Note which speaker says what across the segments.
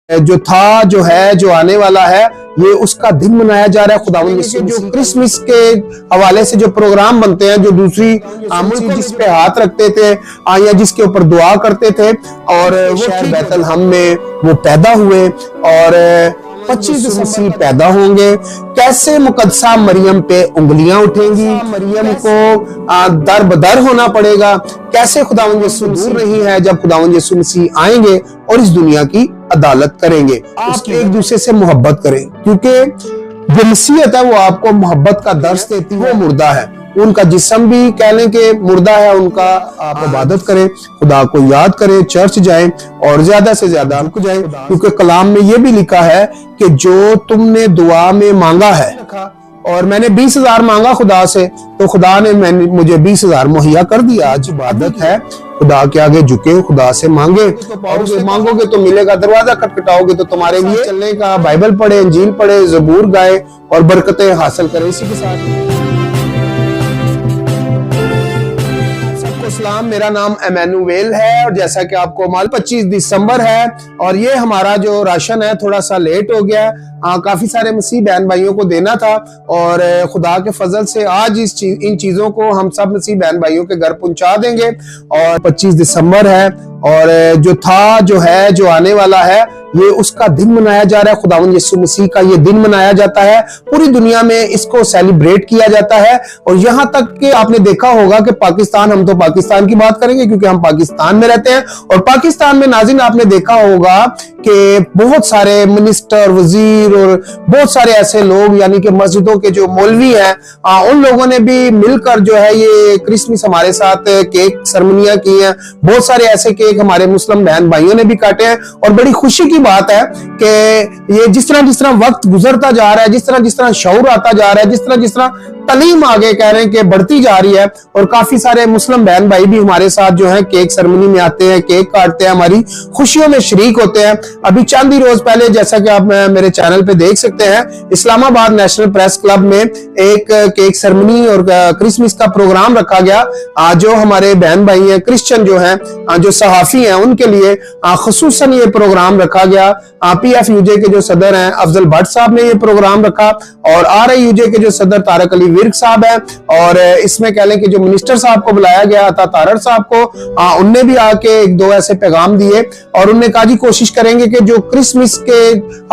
Speaker 1: जो था, जो है, जो आने वाला है, ये उसका दिन मनाया जा रहा है। खुदावंद यीशु जो क्रिसमस के हवाले से जो प्रोग्राम बनते हैं, जो दूसरी मुल्क जिस पे हाथ रखते थे या जिसके ऊपर दुआ करते थे, और वो शहर बैतलहम में वो पैदा हुए और 25 दिसंबर पैदा होंगे। कैसे मुकद्दसा मरियम पे उंगलियां उठेंगी, मरियम को दर बदर होना पड़ेगा, कैसे खुदावंद यीशु दूर नहीं है जब खुदावंद यीशु मसीह आएंगे और इस दुनिया की अदालत करेंगे। उसके एक दूसरे से मोहब्बत करें, क्योंकि जो मसीहत है वो आपको मोहब्बत का दर्स देती है। वो मुर्दा है, उनका जिस्म भी कह लें कि मुर्दा है, उनका आप इबादत करें, खुदा को याद करें, चर्च जाएं और ज्यादा से ज्यादा रुक जाएं, क्योंकि कलाम में ये भी लिखा है कि जो तुमने दुआ में मांगा है, और मैंने 20,000 मांगा खुदा से, तो खुदा ने मुझे 20,000 मुहैया कर दिया। आज इबादत है, खुदा के आगे झुके, खुदा से मांगे, और मांगोगे तो मिलेगा, दरवाजा खटखटाओगे तो तुम्हारे लिए चलने का। बाइबल पढ़े, इंजील पढ़े, ज़बूर गाए और बरकतें हासिल करें। इसी के साथ सलाम, मेरा नाम एमैनुएल है और जैसा कि आपको मालूम 25 दिसंबर है और ये हमारा जो राशन है थोड़ा सा लेट हो गया है। काफी सारे मसीह बहन भाइयों को देना था और खुदा के फजल से आज इन चीजों को हम सब मसीह बहन भाइयों के घर पहुंचा देंगे। और 25 दिसंबर है और जो था, जो है, जो आने वाला है, ये उसका दिन मनाया जा रहा है। खुदावंद यीशु मसीह का ये दिन मनाया जाता है, पूरी दुनिया में इसको सेलिब्रेट किया जाता है। और यहाँ तक कि आपने देखा होगा कि पाकिस्तान, हम तो पाकिस्तान की बात करेंगे क्योंकि हम पाकिस्तान में रहते हैं, और पाकिस्तान में नाज़रीन आपने देखा होगा कि बहुत सारे मिनिस्टर, वजीर और बहुत सारे ऐसे लोग, यानी कि मस्जिदों के जो मौलवी हैं, उन लोगों ने भी मिलकर जो है ये क्रिसमस हमारे साथ केक सेरेमनियां की हैं। बहुत सारे ऐसे केक हमारे मुस्लिम बहन भाइयों ने भी काटे हैं और बड़ी खुशी की बात है कि ये जिस तरह वक्त गुजरता जा रहा है, जिस तरह शऊर आता जा रहा है, जिस तरह तलीम आगे कह रहे हैं कि बढ़ती जा रही है, और काफी सारे मुस्लिम बहन भाई भी हमारे साथ जो है केक सेरेमनी में आते हैं, केक काटते हैं, हमारी खुशियों में शरीक होते हैं। अभी चंद ही रोज पहले, जैसा कि आप मेरे चैनल पे देख सकते हैं, इस्लामाबाद नेशनल प्रेस क्लब में एक केक सेरेमनी और क्रिसमस का प्रोग्राम रखा गया। जो हमारे बहन भाई हैं, क्रिश्चियन जो हैं, जो सहाफी हैं, उनके लिए खुसूसन ये प्रोग्राम रखा गया। PFUJ के जो सदर हैं अफजल भट्ट साहब ने ये प्रोग्राम रखा, और RIUJ के जो सदर तारक अली विर्क साहब है, और इसमें कह लें कि जो मिनिस्टर साहब को बुलाया गया था, तारड़ साहब को, उनने भी आके एक दो ऐसे पैगाम दिए और उन्होंने कहा जी कोशिश करेंगे कि जो क्रिसमस के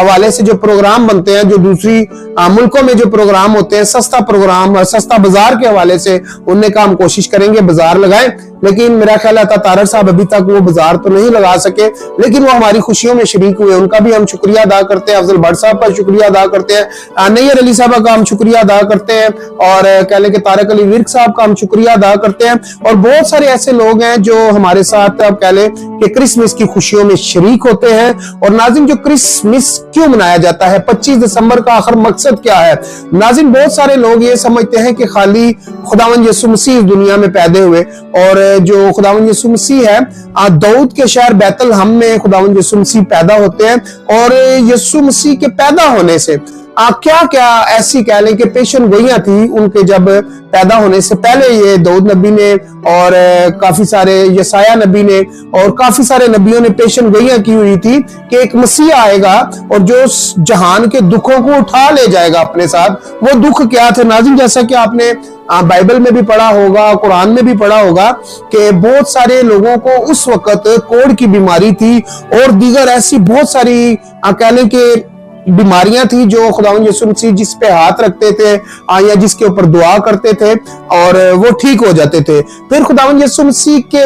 Speaker 1: हवाले से जो प्रोग्राम बनते हैं, जो दूसरी मुल्कों में जो प्रोग्राम होते हैं, सस्ता प्रोग्राम, सस्ता बाजार के हवाले से, उन्होंने कहा हम कोशिश करेंगे बाजार लगाएं। लेकिन मेरा ख्याल है तारड़ साहब अभी तक वो बाजार तो नहीं लगा सके, लेकिन वो हमारी खुशियों में शरीक हुए। उनका भी हम शुक्रिया अदा करते हैं, अफजल भट्ट साहब का शुक्रिया अदा करते हैं, नैयर अली साहब का हम शुक्रिया अदा करते हैं, और कह लें कि तारक अली विर्क साहब का हम शुक्रिया अदा करते हैं। और बहुत सारे ऐसे लोग हैं जो हमारे साथ अब कह लें कि क्रिसमस की खुशियों में शरीक होते हैं। और नाज़रीन, जो क्रिसमस क्यों मनाया जाता है, 25 दिसंबर का आखिर मकसद क्या है? नाज़रीन, बहुत सारे लोग ये समझते हैं कि खाली खुदावंद यीशु मसीह इस दुनिया में पैदा हुए, और जो खुदावंद यीशु मसीह है दाऊद के शहर बैतलहम में खुदावंद यीशु मसीह पैदा होते हैं। और यीशु मसीह के पैदा होने से क्या क्या ऐसी कह लें कि पेशन गोइयां थी उनके, जब पैदा होने से पहले ये दाऊद नबी ने और काफी सारे यसाया नबी ने और काफी सारे नबियों ने पेशन गोइयां की हुई थी कि एक मसीह आएगा और जो जहान के दुखों को उठा ले जाएगा अपने साथ। वो दुख क्या थे नाज़रीन? जैसा कि आपने बाइबल में भी पढ़ा होगा, कुरान में भी पढ़ा होगा कि बहुत सारे लोगों को उस वक्त कोढ़ की बीमारी थी और दीगर ऐसी बहुत सारी कह लें कि बीमारियां थी जो खुदावंद यीशु मसीह जिस पे हाथ रखते थे या जिसके ऊपर दुआ करते थे और वो ठीक हो जाते थे। फिर खुदावंद यीशु मसीह के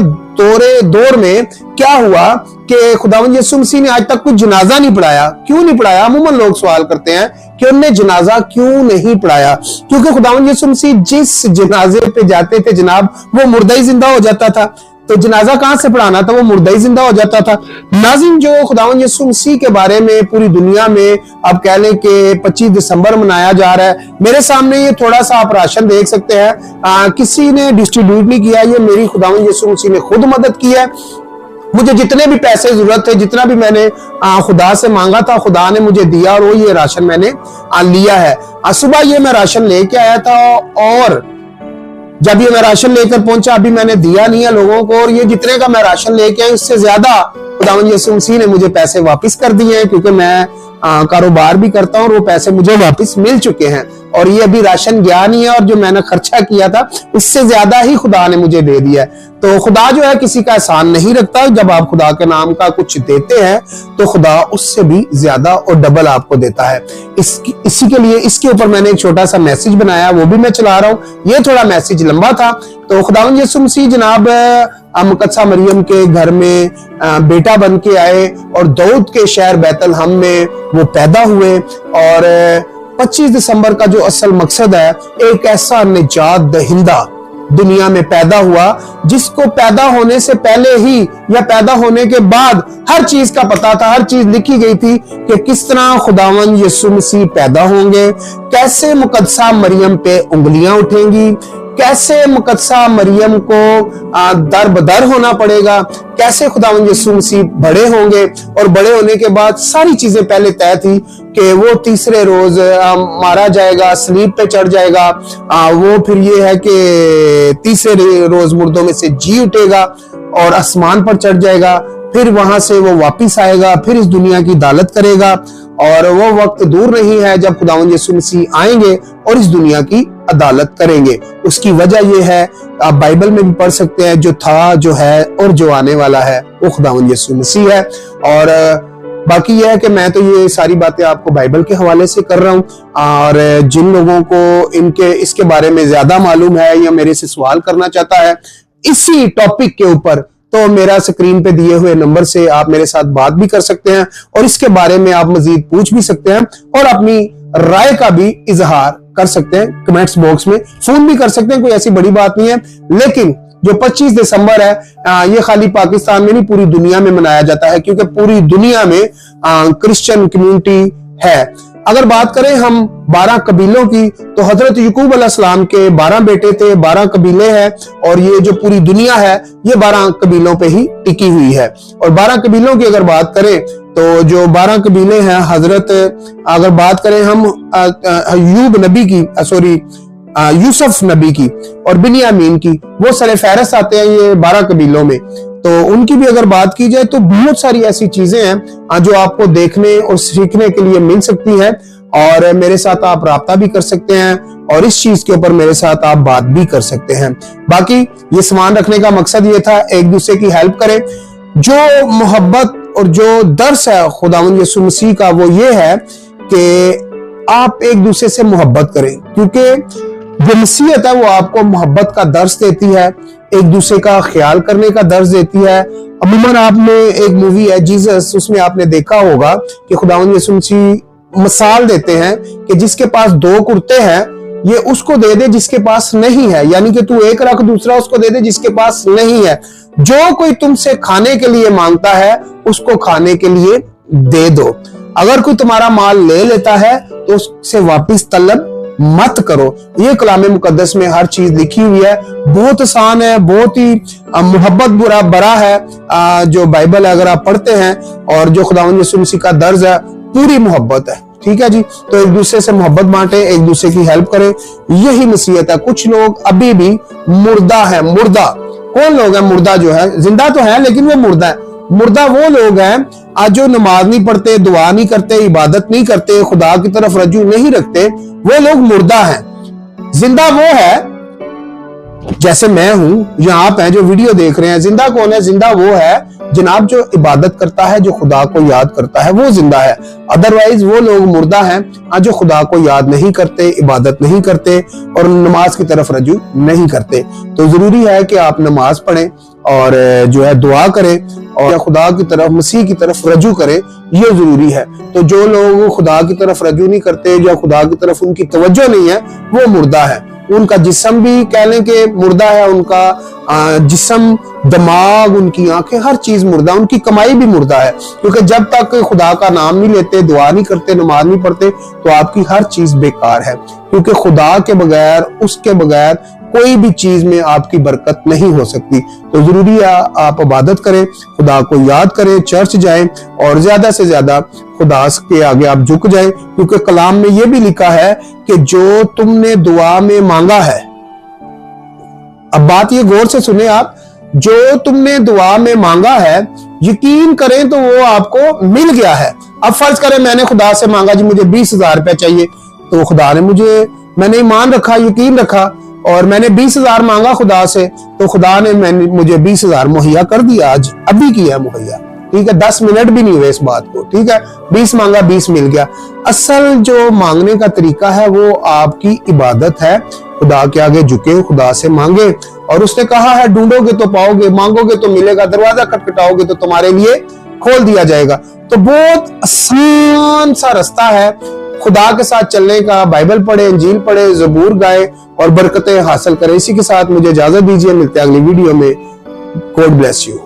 Speaker 1: दौर में क्या हुआ कि खुदावंद यीशु मसीह ने आज तक कुछ जनाजा नहीं पढ़ाया। क्यों नहीं पढ़ाया? अमूमन लोग सवाल करते हैं कि उन्होंने जनाजा क्यों नहीं पढ़ाया, क्योंकि खुदावंद यीशु मसीह जिस जनाजे पे जाते थे जनाब, वो मुर्दा ही जिंदा हो जाता था। तो जनाजा कहां से पढ़ाना था? वो मुर्दा ही जिंदा हो जाता था। नाज़रीन, जो खुदावंद यीशु मसीह के बारे में पूरी दुनिया में अब कह लें कि 25 दिसंबर मनाया जा रहा है। मेरे सामने ये थोड़ा सा आप राशन देख सकते हैं, किसी ने डिस्ट्रीब्यूट नहीं किया, ये मेरी खुदावंद यीशु मसीह ने खुद मदद की है। मुझे जितने भी पैसे जरूरत थे, जितना भी मैंने खुदा से मांगा था, खुदा ने मुझे दिया और वो ये राशन मैंने लिया है। सुबह ये मैं राशन लेके आया था और जब ये मैं राशन लेकर पहुंचा, अभी मैंने दिया नहीं है लोगों को, और ये जितने का मैं राशन लेके आया उससे ज्यादा खुदावंद यीशु मसीह ने मुझे पैसे वापस कर दिए हैं, क्योंकि मैं कारोबार भी करता हूं और वो पैसे मुझे वापस मिल चुके हैं। और ये अभी राशन गया नहीं है, और जो मैंने खर्चा किया था उससे ज्यादा ही खुदा ने मुझे दे दिया है। तो खुदा जो है किसी का एहसान नहीं रखता। जब आप खुदा के नाम का कुछ देते हैं तो खुदा उससे भी ज्यादा और डबल आपको देता है। इसी के लिए इसके ऊपर मैंने एक छोटा सा मैसेज बनाया, वो भी मैं चला रहा हूं। ये थोड़ा मैसेज लंबा था। तो खुदावंद यीशु मसीह जनाब मुकद्दसा मरियम के घर में बेटा बन के आए, और दाऊद के शहर बैतलहम में वो पैदा हुए। और 25 दिसंबर का जो असल मकसद है, एक ऐसा निजात दहिंदा दुनिया में पैदा हुआ जिसको पैदा होने से पहले ही या पैदा होने के बाद हर चीज का पता था, हर चीज लिखी गई थी कि किस तरह खुदावंद यीशु मसीह पैदा होंगे, कैसे मुकद्दसा मरियम पे उंगलियां उठेंगी, कैसे मुकद्दसा मरियम को दर बदर होना पड़ेगा, कैसे खुदावंद यीशु मसीह बड़े होंगे। और बड़े होने के बाद सारी चीजें पहले तय थी कि वो तीसरे रोज मारा जाएगा, सलीब पे चढ़ जाएगा, वो फिर ये है कि तीसरे रोज मुर्दों में से जी उठेगा और आसमान पर चढ़ जाएगा, फिर वहां से वो वापिस आएगा, फिर इस दुनिया की अदालत करेगा। और वो वक्त दूर नहीं है जब खुदावंद यीशु मसीह आएंगे और इस दुनिया की अदालत करेंगे। उसकी वजह यह है, आप बाइबल में भी पढ़ सकते हैं, जो था, जो है और जो आने वाला है वो खुदावंद यीशु मसीह है। और बाकी यह है कि मैं तो ये सारी बातें आपको बाइबल के हवाले से कर रहा हूं, और जिन लोगों को इसके बारे में ज्यादा मालूम है या मेरे से सवाल करना चाहता है इसी टॉपिक के ऊपर, तो मेरा स्क्रीन पे दिए हुए नंबर से आप मेरे साथ बात भी कर सकते हैं, और इसके बारे में आप मजीद पूछ भी सकते हैं, और अपनी राय का भी इजहार कर सकते हैं कमेंट्स बॉक्स में, फोन भी कर सकते हैं, कोई ऐसी बड़ी बात नहीं है। लेकिन जो 25 दिसंबर है ये खाली पाकिस्तान में नहीं, पूरी दुनिया में मनाया जाता है, क्योंकि पूरी दुनिया में क्रिश्चियन कम्युनिटी है। अगर बात करें हम 12 कबीलों की, तो हजरत यकूब अलैहिस्सलाम के 12 बेटे थे, 12 कबीले हैं, और ये जो पूरी दुनिया है ये 12 कबीलों पे ही टिकी हुई है। और 12 कबीलों की अगर बात करें तो जो 12 कबीले हैं, अगर बात करें हम अय्यूब नबी की, यूसुफ नबी की और बिन्यामीन की, वो सरे फहरिस्त आते हैं ये 12 कबीलों में। तो उनकी भी अगर बात की जाए तो बहुत सारी ऐसी चीजें हैं जो आपको देखने और सीखने के लिए मिल सकती हैं, और मेरे साथ आप राब्ता भी कर सकते हैं, और इस चीज के ऊपर मेरे साथ आप बात भी कर सकते हैं। बाकी ये सामान रखने का मकसद ये था, एक दूसरे की हेल्प करें। जो मोहब्बत और जो दर्स है खुदावंद यीशु मसीह का, वो ये है कि आप एक दूसरे से मोहब्बत करें, क्योंकि जो नसीहत है वो आपको मोहब्बत का दर्स देती है, एक दूसरे का ख्याल करने का दर्स देती है। अमूमन आपने एक मूवी है जीसस, उसमें आपने देखा होगा कि खुदावंद यीशु मसीह मिसाल देते हैं कि जिसके पास 2 कुर्ते हैं ये उसको दे दे जिसके पास नहीं है, यानी कि तू एक रख, दूसरा उसको दे दे जिसके पास नहीं है। जो कोई तुमसे खाने के लिए मांगता है उसको खाने के लिए दे दो। अगर कोई तुम्हारा माल ले लेता है तो उससे वापस तलब मत करो। ये कलाम मुकद्दस में हर चीज लिखी हुई है, बहुत आसान है, बहुत ही मोहब्बत बरा है जो बाइबल है अगर आप पढ़ते हैं, और जो खुदावंद यीशु मसीह का दर्ज है पूरी मोहब्बत है। ठीक है जी, तो एक दूसरे से मोहब्बत बांटे, एक दूसरे की हेल्प करें, यही नसीहत है। कुछ लोग अभी भी मुर्दा है। मुर्दा कौन लोग हैं? मुर्दा जो है, जिंदा तो है लेकिन वो मुर्दा है। मुर्दा वो लोग हैं आज जो नमाज नहीं पढ़ते, दुआ नहीं करते, इबादत नहीं करते, खुदा की तरफ रजू नहीं रखते, वो लोग मुर्दा हैं। जिंदा वो है जैसे मैं हूं या आप हैं जो वीडियो देख रहे हैं। जिंदा कौन है? जिंदा वो है जनाब जो इबादत करता है, जो खुदा को याद करता है, वो जिंदा है। अदरवाइज वो लोग मुर्दा हैं जो खुदा को याद नहीं करते, इबादत नहीं करते और नमाज की तरफ रजू नहीं करते। तो जरूरी है कि आप नमाज पढ़ें और जो है दुआ करें और खुदा की तरफ, मसीह की तरफ रजू करें, ये जरूरी है। तो जो लोग खुदा की तरफ रजू नहीं करते, जो खुदा की तरफ उनकी तवज्जो नहीं है, वो मुर्दा है। उनका जिस्म भी कह लें कि मुर्दा है, उनका जिस्म, दिमाग, उनकी आंखें, हर चीज मुर्दा, उनकी कमाई भी मुर्दा है। क्योंकि जब तक खुदा का नाम नहीं लेते, दुआ नहीं करते, नमाज नहीं पढ़ते, तो आपकी हर चीज बेकार है। क्योंकि खुदा के बगैर, उसके बगैर कोई भी चीज में आपकी बरकत नहीं हो सकती। तो जरूरी है आप इबादत करें, खुदा को याद करें, चर्च जाएं और ज्यादा से ज्यादा खुदा के आगे आप झुक जाएं। क्योंकि कलाम में यह भी लिखा है कि जो तुमने दुआ में मांगा है अब बात ये गौर से सुने आप, जो तुमने दुआ में मांगा है यकीन करें तो वो आपको मिल गया है। अब फर्ज करें मैंने खुदा से मांगा जी मुझे 20,000 रुपया चाहिए, तो खुदा ने मैंने ईमान रखा, यकीन रखा और मैंने 20,000 मांगा खुदा से, तो खुदा ने मुझे 20,000 मुहैया कर दिया, आज अभी किया मुहैया। ठीक है, 10 मिनट भी नहीं हुए इस बात को। ठीक है, 20 मांगा 20 मिल गया। असल जो मांगने का तरीका है वो आपकी इबादत है। खुदा के आगे झुके, खुदा से मांगे, और उसने कहा है ढूंढोगे तो पाओगे, मांगोगे तो मिलेगा, दरवाजा खटखटाओगे तो तुम्हारे लिए खोल दिया जाएगा। तो बहुत आसान सा रास्ता है खुदा के साथ चलने का। बाइबल पढ़े, इंजील पढ़े, ज़बूर गाएं और बरकतें हासिल करें। इसी के साथ मुझे इजाजत दीजिए, मिलते हैं अगली वीडियो में। God bless you.